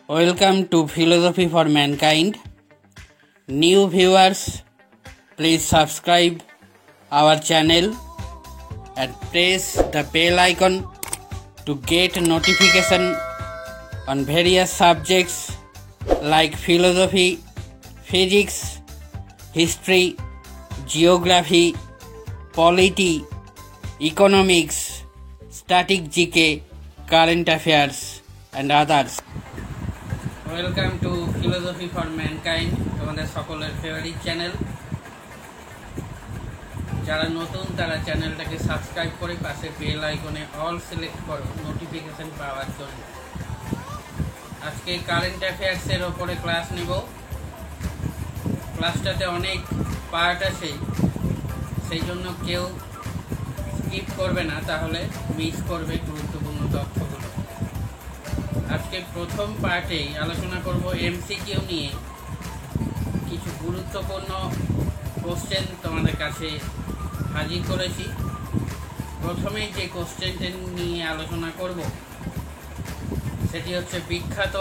Welcome to Philosophy for Mankind. New viewers, please subscribe our channel and press the bell icon to get notification on various subjects like philosophy, physics, history, geography, polity, economics, static GK, current affairs and others. Welcome to philosophy for mankind, তোমাদের সকলের favourite channel. যারা নতুন তারা চ্যানেলটাকে subscribe করে পাশে bell আইকনে all select করো নোটিফিকেশন পাওয়ার জন্য। আজকে কারেন্ট অ্যাফেয়ার্সের ওপরে ক্লাস নেব। ক্লাসটাতে অনেক পার্ট আছে, সেই জন্য কেউ স্কিপ করবে না, তাহলে মিস করবে গুরুত্বপূর্ণ তথ্যগুলো। আজকে প্রথম পার্টেই আলোচনা করব এমসিকিউ নিয়ে। কিছু গুরুত্বপূর্ণ কোশ্চেন তোমাদের কাছে হাজির করেছি। প্রথমেই যে কোশ্চেনটি নিয়ে আলোচনা করব সেটি হচ্ছে বিখ্যাত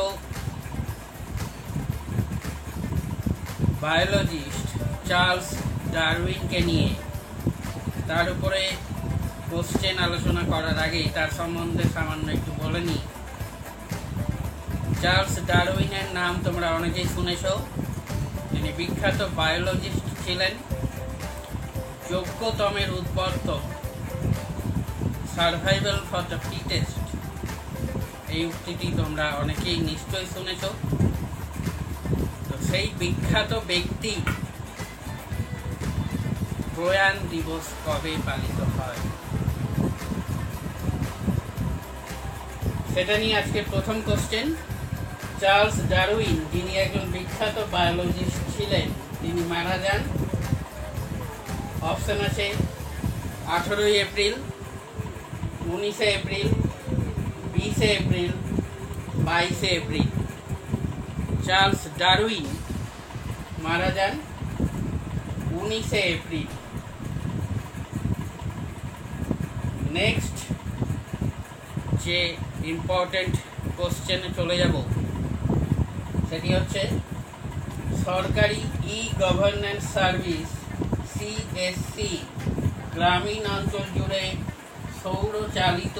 বায়োলজিস্ট চার্লস ডারউইনকে নিয়ে। তার উপরে কোশ্চেন আলোচনা করার আগেই তার সম্বন্ধে সামান্য একটু বলে নিই। চার্লস ডারউইনের নাম তোমরা অনেকেই শুনেছ। তিনি বিখ্যাত বায়োলজিস্ট ছিলেন। যোগ্যতমের উদ্বর্তক, সার্ভাইভাল ফর দ্য ফিটেস্ট, এই উক্তিটি তোমরা অনেকেই নিশ্চয়ই শুনেছ। তো সেই বিখ্যাত ব্যক্তি প্রয়াণ দিবস কবে পালিত হয় সেটা নিয়ে আজকে প্রথম কোশ্চেন। চার্লস ডারউইন, যিনি একজন বিখ্যাত বায়োলজিস্ট ছিলেন, তিনি মারা যান। অপশন আছে 18 April, 19 April, 20 April, 22 April. Charles Darwin মারা যান 19 এপ্রিল। নেক্সট যে ইম্পর্টেন্ট কোশ্চেনে চলে যাব সেটি হচ্ছে সরকারি ই গভর্নেন্স সার্ভিস সিএসসি গ্রামীণ অঞ্চল জুড়ে সৌরচালিত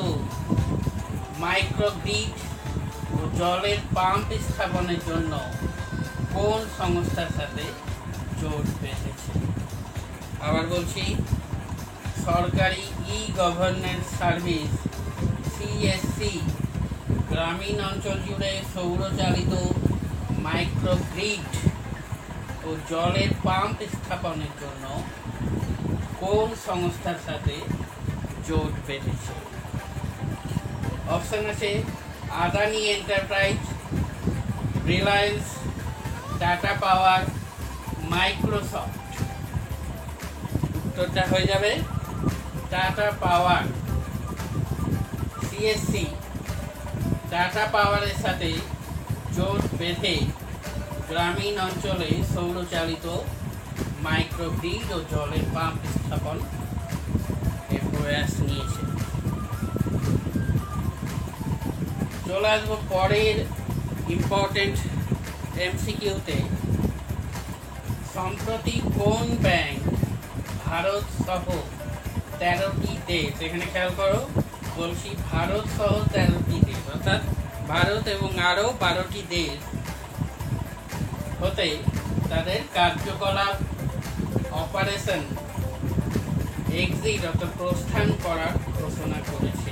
মাইক্রোগ্রিড ও জলের পাম্প স্থাপনের জন্য কোন সংস্থার সাথে জোট বেঁধেছে? আবার বলছি, সরকারি ই গভর্নেন্স সার্ভিস সিএসসি গ্রামীণ অঞ্চল জুড়ে সৌরচালিত মাইক্রোগ্রিড ও জলের পাম্প স্থাপনের জন্য কোন সংস্থার সাথে জোট বেঁধেছে? অপশন আছে আদানি এন্টারপ্রাইজ, রিলায়েন্স, টাটা পাওয়ার, মাইক্রোসফট। উত্তরটা হয়ে যাবে টাটা পাওয়ার। সিএসসি টাটা পাওয়ারের সাথে জোট বেঁধে গ্রামীণ অঞ্চলে সৌরচালিত মাইক্রোগ্রিড ও জলের পাম্প স্থাপন এর প্রয়াস নিয়েছে। চলে আসবো পরের ইম্পর্টেন্ট এমসিকিউতে। সম্প্রতি কোন ব্যাংক ভারত সহ 13টি দেশ, এখানে খেয়াল করো, বলছি ভারত সহ 13টি দেশ, অর্থাৎ ভারত এবং আরও 12টি দেশ হতে তাদের কার্যকলাপ অপারেশন এক্সিট অর্থাৎ প্রস্থান করার ঘোষণা করেছে?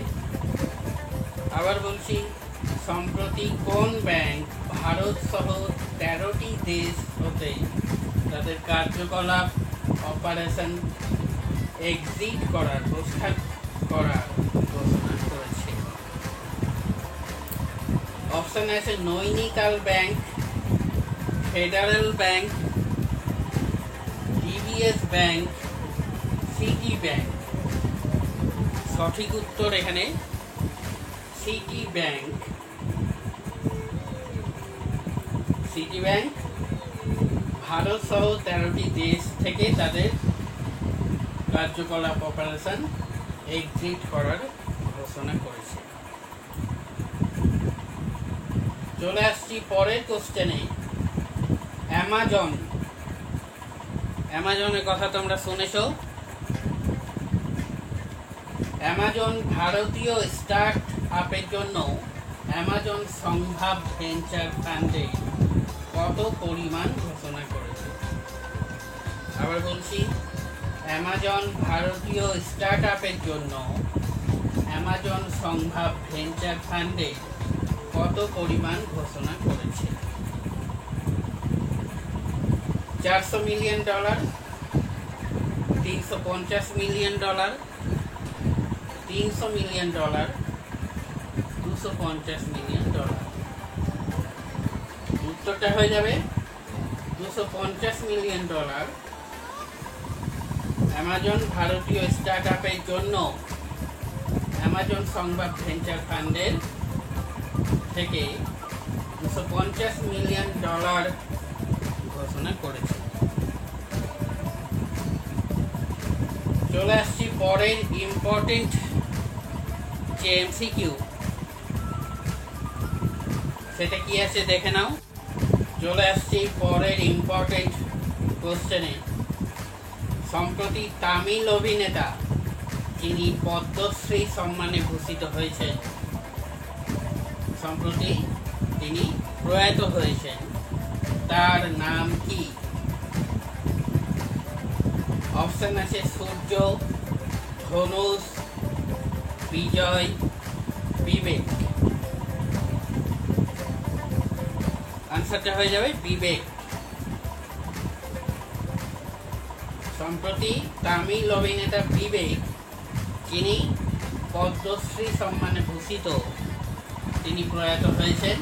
আবার বলছি, সম্প্রতি কোন ব্যাংক ভারত সহ 13টি দেশ হতে তাদের কার্যকলাপ অপারেশন এক্সিট করার প্রস্থান করার ঘোষণা করেছে? অপশন আছে Nainital bank, federal bank, DBS bank, city bank. সঠিক উত্তর এখানে city bank. City bank Bharat সহ 13টি দেশ থেকে তাদের কার্যকলাপ অপারেশন এক্সিট করার ঘোষণা করেছে। চলে আসছি পরের কোশ্চেনে। অ্যামাজনের কথা তোমরা শুনেছো। অ্যামাজন ভারতীয় স্টার্ট আপের জন্য অ্যামাজন সম্ভাব্য ভেঞ্চার ফান্ডে কত পরিমাণ ঘোষণা করেছে? আবার বলছি, অ্যামাজন ভারতীয় স্টার্ট আপের জন্য অ্যামাজন সম্ভাব্য ভেঞ্চার ফান্ডে কত পরিমাণ ঘোষণা করেছে? $400 মিলিয়ন, $350 মিলিয়ন, $300 মিলিয়ন, $250 মিলিয়ন। উত্তরটা হয়ে যাবে $250 মিলিয়ন। অ্যামাজন ভারতীয় স্টার্ট আপের জন্য অ্যামাজন সংবাদ ভেঞ্চার ফান্ডের থেকে $250 মিলিয়ন ঘোষণা করেছে। চলে আসছি পরের ইম্পর্টেন্ট যে এমসিকিউ, সেটা কি আছে দেখে নাও। চলে আসছি পরের ইম্পর্টেন্ট কোশ্চেনে। সম্প্রতি তামিল অভিনেতা যিনি পদ্মশ্রী সম্মানে ভূষিত হয়েছেন, সম্প্রতি তিনি প্রয়াত হয়েছেন, তার নাম কি? অপশন আছে সূর্য, ধনুষ, বিজয়, বিবেক। আনসারটা হয়ে যাবে বিবেক। সম্প্রতি তামিল অভিনেতা বিবেক, যিনি পদ্মশ্রী সম্মানে ভূষিত, তিনি প্রয়াত হয়েছেন।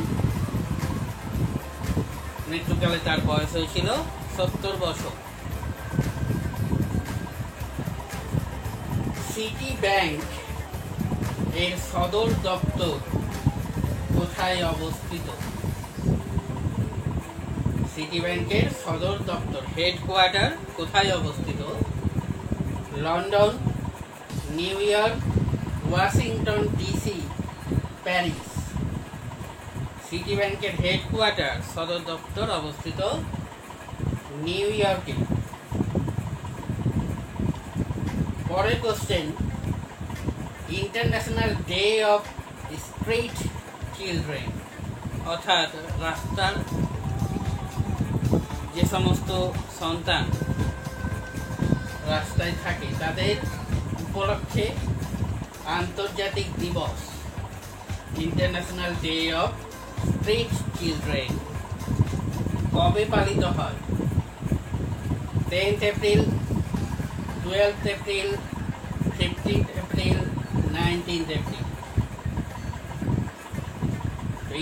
মৃত্যুকালে তার বয়স হয়েছিল 70 বছর। সিটি ব্যাংক এর সদর দপ্তর কোথায় অবস্থিত? সিটি ব্যাংকের সদর দপ্তর, হেডকোয়ার্টার কোথায় অবস্থিত? London, new York, Washington DC, Paris. City ব্যাংকের হেডকোয়ার্টার, সদর দপ্তর অবস্থিত নিউ ইয়র্কে। পরের question, international day of street children, অর্থাৎ রাস্তার যে সমস্ত সন্তান রাস্তায় থাকে তাদের উপলক্ষে আন্তর্জাতিক দিবস, international day of street children কবে পালিত হয়? 10th April, 12th April, 15th April, 19th April.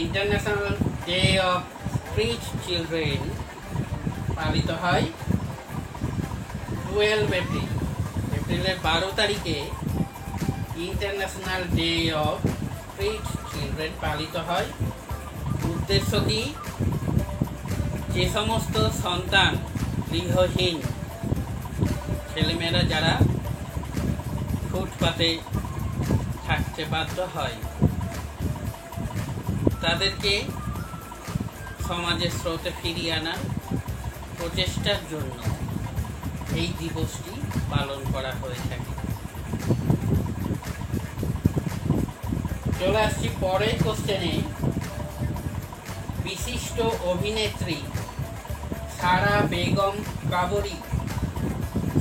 International day of street children পালিত হয় 12 এপ্রিল। এপ্রিলের 12 তারিখে international day of street children পালিত হয়। উদ্দেশ্য কি? যে সমস্ত সন্তান গৃহহীন ছেলেমেয়েরা যারা ফুটপাতে থাকতে বাধ্য হয়, তাদেরকে সমাজের স্রোতে ফিরিয়ে আনার প্রচেষ্টার জন্য এই দিবসটি পালন করা হয়ে থাকে। চলে আসছি পরের কোশ্চেনে। বিশিষ্ট অভিনেত্রী সারা বেগম কাবরী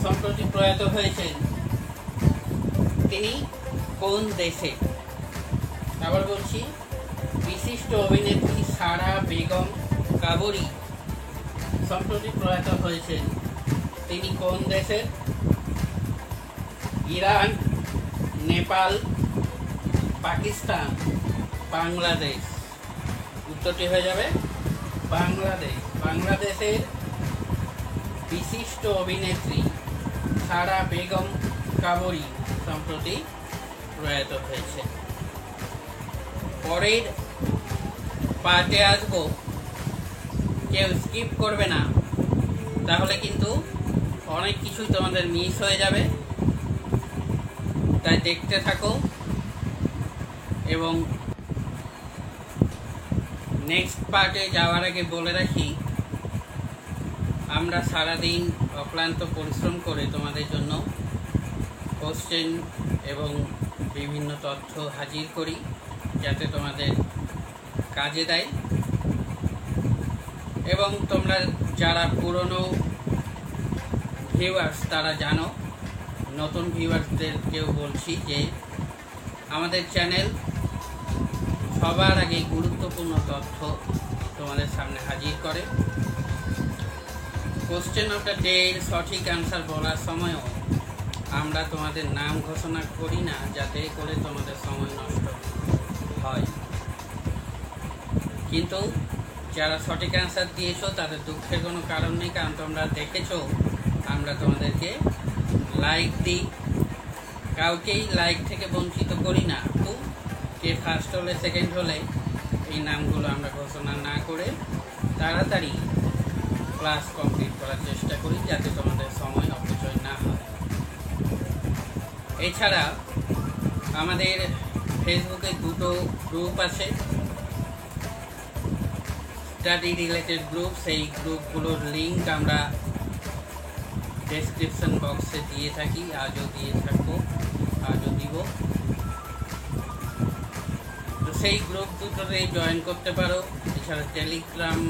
সম্প্রতি প্রয়াত হয়েছেন, তিনি কোন দেশে? আবার বলছি, বিশিষ্ট অভিনেত্রী সারা বেগম কাবরী সম্প্রতি প্রয়াত হয়েছেন, তিনি কোন দেশের? ইরান, নেপাল, পাকিস্তান, বাংলাদেশ। উত্তরটি হয়ে যাবে বাংলাদেশ। বাংলাদেশের বিশিষ্ট অভিনেত্রী সারা বেগম কাবরী সম্প্রতি প্রয়াত হয়েছে। পরের পার্টে আসবো, কেউ স্কিপ করবে না, তাহলে কিন্তু অনেক কিছুই তোমাদের মিস হয়ে যাবে। তাই দেখতে থাকো এবং নেক্সট পার্টে যাওয়ার আগে বলে রাখি, আমরা সারাদিন অক্লান্ত পরিশ্রম করে তোমাদের জন্য কোশ্চেন এবং বিভিন্ন তথ্য হাজির করি যাতে তোমাদের কাজে দেয়। এবং তোমরা যারা পুরনো ভিউয়ার্স তারা জানো, নতুন ভিউয়ার্সদেরকেও বলছি যে আমাদের চ্যানেল সবার আগে গুরুত্বপূর্ণ তথ্য তোমাদের সামনে হাজির করে। কোশ্চেন অফ দ্য ডে এর সঠিক অ্যান্সার বলার সময়ও আমরা তোমাদের নাম ঘোষণা করি না, যাতে করে তোমাদের সময় নষ্ট হয়। কিন্তু যারা সঠিক অ্যান্সার দিয়েছো তাদের দুঃখের কোনো কারণ নেই, কারণ তোমরা দেখেছো আমরা তোমাদেরকে লাইক দিই, কাউকেই লাইক থেকে বঞ্চিত করি না। তো কে ফার্স্ট হলে সেকেন্ড হলে এই নামগুলো আমরা ঘোষণা না করে তাড়াতাড়ি ক্লাস কমপ্লিট করার চেষ্টা করি যাতে তোমাদের সময় অপচয় না হয়। এছাড়া আমাদের ফেসবুকে দুটো গ্রুপ আছে, স্টাডি রিলেটেড গ্রুপ। সেই গ্রুপগুলোর লিঙ্ক আমরা ডেসক্রিপশন বক্সে দিয়ে থাকি, আজও দিয়ে থাকবো, আজও দিব। তো সেই গ্রুপ দুটোতে জয়েন করতে পারো। এছাড়া টেলিগ্রাম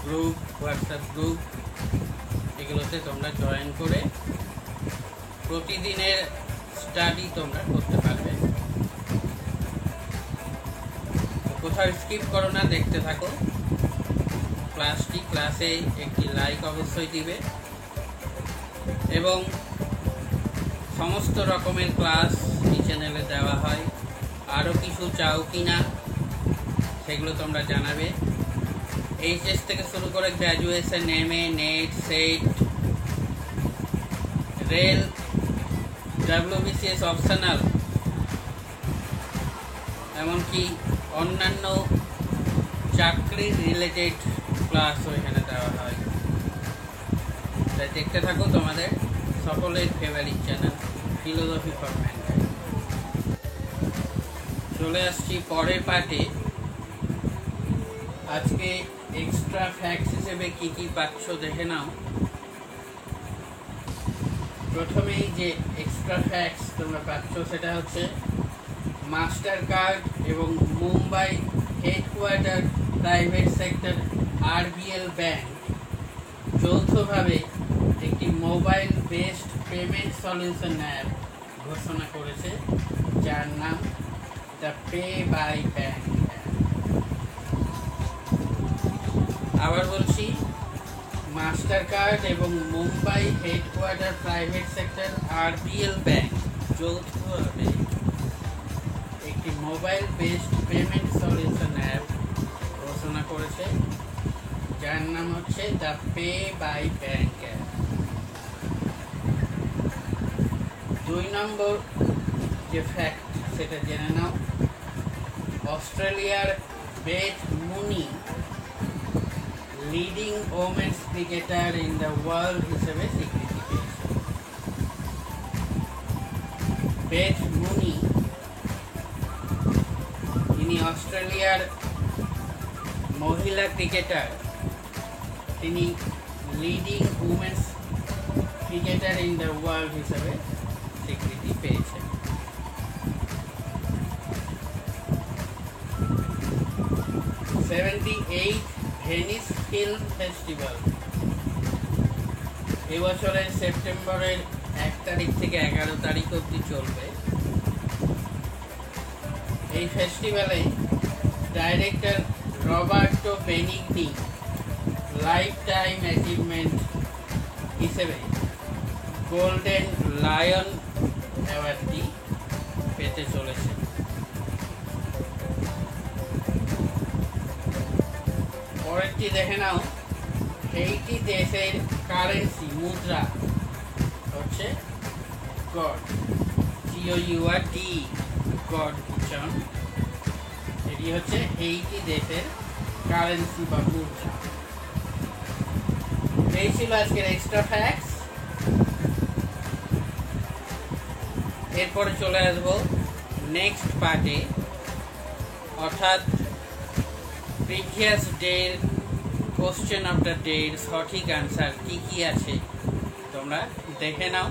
গ্রুপ, হোয়াটসঅ্যাপ গ্রুপ, এগুলোতে তোমরা জয়েন করে প্রতিদিনের স্টাডি তোমরা করতে পারবে। কোথাও স্কিপ করো না, দেখতে থাকো ক্লাসটি। ক্লাসে একটি লাইক অবশ্যই দিবে এবং সমস্ত রকমের ক্লাস এই চ্যানেলে দেওয়া হয়। আরও কিছু চাও কি না সেগুলো তোমরা জানাবে। এইচএস থেকে শুরু করে graduation, MA, NET, SET, rail, WBCS optional, এমনকি অন্যান্য চাকরির রিলেটেড ক্লাসও এখানে দেওয়া হয়। তাই দেখতে থাকো তোমাদের সকলের favourite channel philosophy for mankind. চলে আসছি পরের পার্টে। আজকে এক্সট্রা ফ্যাক্টস হিসেবে কি কি পাচ্ছ দেখে নাও। প্রথমেই যে এক্সট্রা ফ্যাক্টস তোমরা পাচ্ছ সেটা হচ্ছে মাস্টার কার্ড এবং Mumbai headquarter private sector RBL bank যৌথভাবে একটি mobile based payment solution app ঘোষণা করেছে, যার নাম the Pay by Bank app. আবার বলছি, মাস্টার কার্ড এবং Mumbai headquarter private sector RBL bank যৌথভাবে একটি mobile based payment solution app ঘোষণা করেছে, যার নাম হচ্ছে the Pay by Bank app. 2 নম্বর যে ফ্যাক্ট সেটা জেনে নাও। অস্ট্রেলিয়ার Beth Mooney leading women's cricketer in the world হিসেবে স্বীকৃতি পেয়েছে। বেথ মুনি, তিনি অস্ট্রেলিয়ার মহিলা ক্রিকেটার, তিনি leading women's cricketer in the world হিসেবে স্বীকৃতি পেয়েছেন। 78 ভেনিস ফিল্ম ফেস্টিভ্যাল এবছরের সেপ্টেম্বরের 1 তারিখ থেকে 11 তারিখ অবধি চলবে। এই ফেস্টিভ্যালে director Roberto Benigni life time achievement হিসেবে গোল্ডেন লায়ন অ্যাওয়ার্ডটি পেতে চলেছে। পরেরটি দেখে নাও। এইটি দেশের কারেন্সি মুদ্রা হচ্ছে গড, GOURD, গড উচ্চারণ। এটি হচ্ছে এইটি দেশের কারেন্সি বা মুদ্রা। এই ছিল আজকের এক্সট্রা ফ্যাক্টস। এরপরে চলে আসবো নেক্সট পার্টে, অর্থাৎ প্রিভিয়াস ডের কোশ্চেন অফ দ্য ডের সঠিক আনসার কি কি আছে তোমরা দেখে নাও।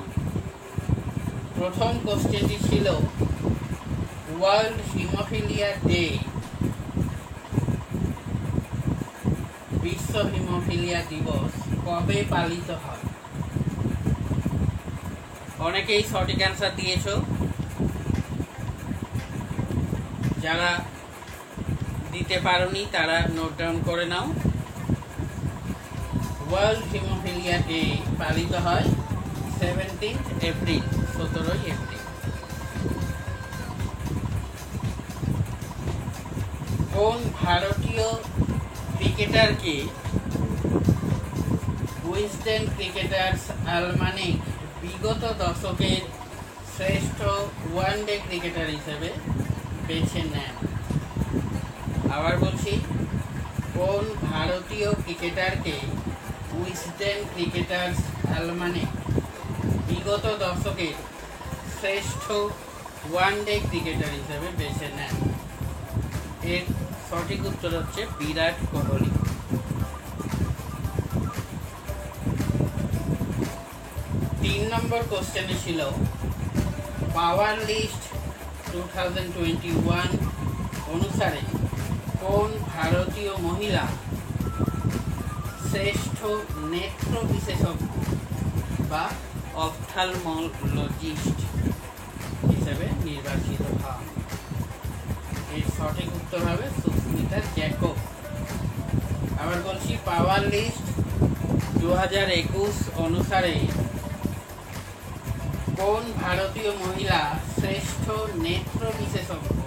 প্রথম কোশ্চেনটি ছিল ওয়ার্ল্ড হিমোফিলিয়া ডে, বিশ্ব হিমোফিলিয়া দিবস কবে পালিত হয়? অনেকেই সঠিক অ্যান্সার দিয়েছো, যারা দিতে পারোনি তারা নোট ডাউন করে নাও। ওয়ার্ল্ড হিমোফিলিয়া ডে পালিত হয় 17 এপ্রিল, 17 এপ্রিল। কোন ভারতীয় ক্রিকেটারকে উইজডেন ক্রিকেটার্স অ্যালমানিক বিগত দশকের শ্রেষ্ঠ ওয়ানডে ক্রিকেটার হিসেবে বেছে নেন? আবার বলছি, কোন ভারতীয় ক্রিকেটারকে উইজডেন ক্রিকেটার্স অ্যালমানিক বিগত দশকের শ্রেষ্ঠ ওয়ানডে ক্রিকেটার হিসেবে বেছে নেন? এর সঠিক উত্তর হচ্ছে বিরাট কোহলি। তিন নম্বর কোশ্চেনে ছিল পাওয়ার লিস্ট 2021 অনুসারে কোন ভারতীয় মহিলা শ্রেষ্ঠ নেত্র বিশেষজ্ঞ বা অপথ্যালমোলজিস্ট হিসেবে নির্বাচিত হন? এর সঠিক উত্তর হবে সুস্মিতা জ্যাকব। আবার বলছি, পাওয়ার লিস্ট 2021 অনুসারে কোন ভারতীয় মহিলা শ্রেষ্ঠ নেত্র বিশেষজ্ঞ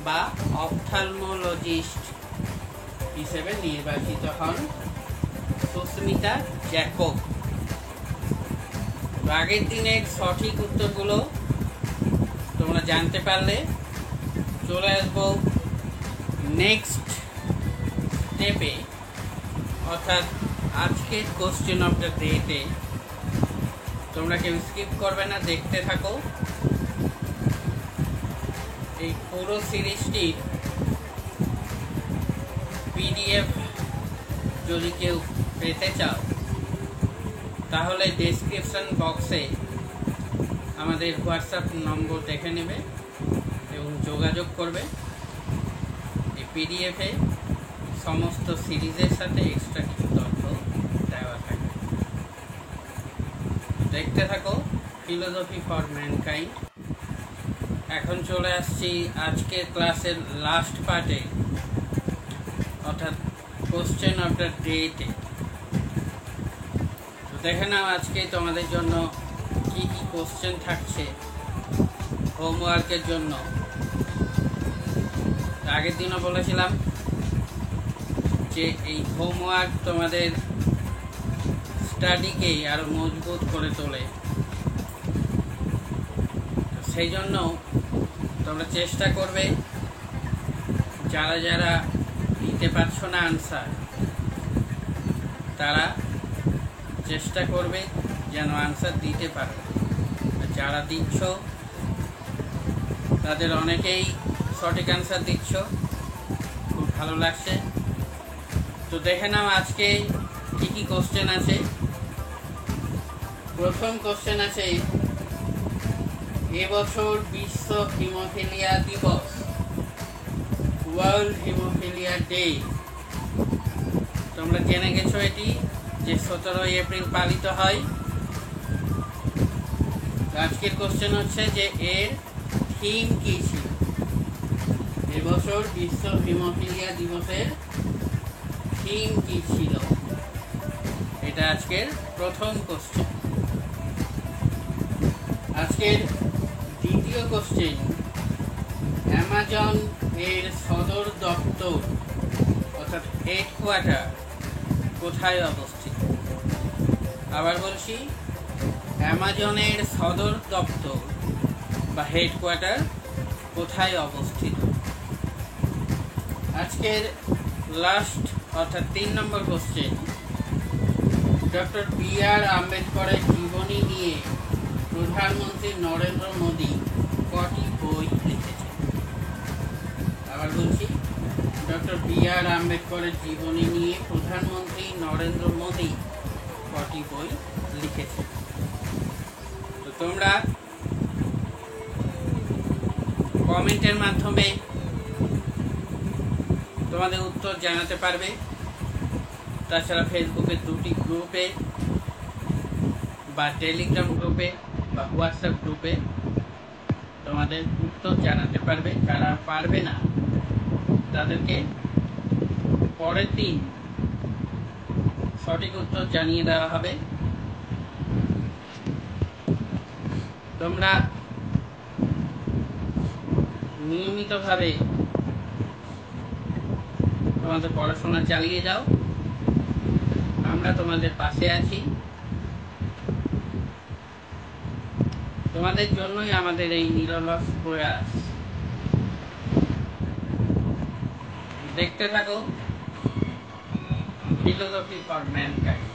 বা অপথ্যালমোলজিস্ট হিসেবে নির্বাচিত হন? সুস্মিতা জ্যাকব। আগের দিনের সঠিক উত্তরগুলো তোমরা জানতে পারলে চলে আসবো নেক্সট স্টেপে, অর্থাৎ আজকের কোশ্চেন অফ দ্য ডেতে। তোমরা কেউ স্কিপ করবে না, দেখতে থাকো। এই পুরো সিরিজটির পিডিএফ যদি কেউ পেতে চাও তাহলে ডেসক্রিপশন বক্সে আমাদের হোয়াটসঅ্যাপ নম্বর দেখে নেবে এবং যোগাযোগ করবে। এই পিডিএফে সমস্ত সিরিজের সাথে এক্সট্রা কিছু তথ্য দেওয়া থাকে। দেখতে থাকো ফিলোসফি ফর ম্যানকাইন্ড। এখন চলে আসছি আজকের ক্লাসের লাস্ট পার্টে, অর্থাৎ কোশ্চেন অফ দ্য ডেতে। দেখে নাও আজকে তোমাদের জন্য কি কি কোশ্চেন থাকছে হোমওয়ার্কের জন্য। আগের দিনও বলেছিলাম যে এই হোমওয়ার্ক তোমাদের স্টাডিকে আরো মজবুত করে তোলে। সেই জন্য তোমরা চেষ্টা করবে, যারা যারা দিতে পারছো না আনসার, তারা চেষ্টা করবে যেন আনসার দিতে পারো। যারা দিচ্ছ তাদের অনেকেই সঠিক আনসার দিচ্ছ, খুব ভালো লাগছে। তো দেখে নাও আজকে কি কি কোশ্চেন আছে। প্রথম কোশ্চেন আছে, এবছর বিশ্ব হিমোফিলিয়া দিবস, ওয়ার্ল্ড হিমোফিলিয়া ডে। তোমরা জেনে গেছো এটি যে 17 এপ্রিল পালিত হয়। আজকের কোশ্চেন হচ্ছে যে এর থিম কি ছিল? এবছর বিশ্ব হিমোফিলিয়া দিবসের থিম কি ছিল? এটা আজকের প্রথম কোশ্চেন। আজকের দ্বিতীয় কোশ্চেন, অ্যামাজন এর সদর দপ্তর অর্থাৎ হেডকোয়ার্টার কোথায় অবস্থিত? আবার বলছি, অ্যামাজনের সদর দপ্তর বা হেডকোয়ার্টার কোথায় অবস্থিত? আজকের লাস্ট অর্থাৎ 3 নম্বর কোশ্চেন, ডক্টর বি.আর. আম্বেদকরের জীবনী নিয়ে প্রধানমন্ত্রী নরেন্দ্র মোদী কটি বই লিখেছেন? আবার বলছি, ডক্টর বি আর আম্বেদকরের জীবনী নিয়ে প্রধানমন্ত্রী নরেন্দ্র মোদী কটি বই লিখেছে? তো তোমরা কমেন্টের মাধ্যমে তোমাদের উত্তর জানাতে পারবে। তাছাড়া ফেসবুকের 2টি গ্রুপে বা টেলিগ্রাম গ্রুপে বা হোয়াটসঅ্যাপ গ্রুপে তোমাদের উত্তর জানাতে পারবে। যারা পারবে না তাদেরকে পরের দিন সঠিক উত্তর জানিয়ে দেওয়া হবে। তোমরা নিয়মিতভাবে তোমাদের পড়াশোনা চালিয়ে যাও, আমরা তোমাদের পাশে আছি। তোমাদের জন্যই আমাদের এই নিরলস প্রয়াস। দেখতে থাকো ফিলোসফি ফর ম্যানকাইন্ড।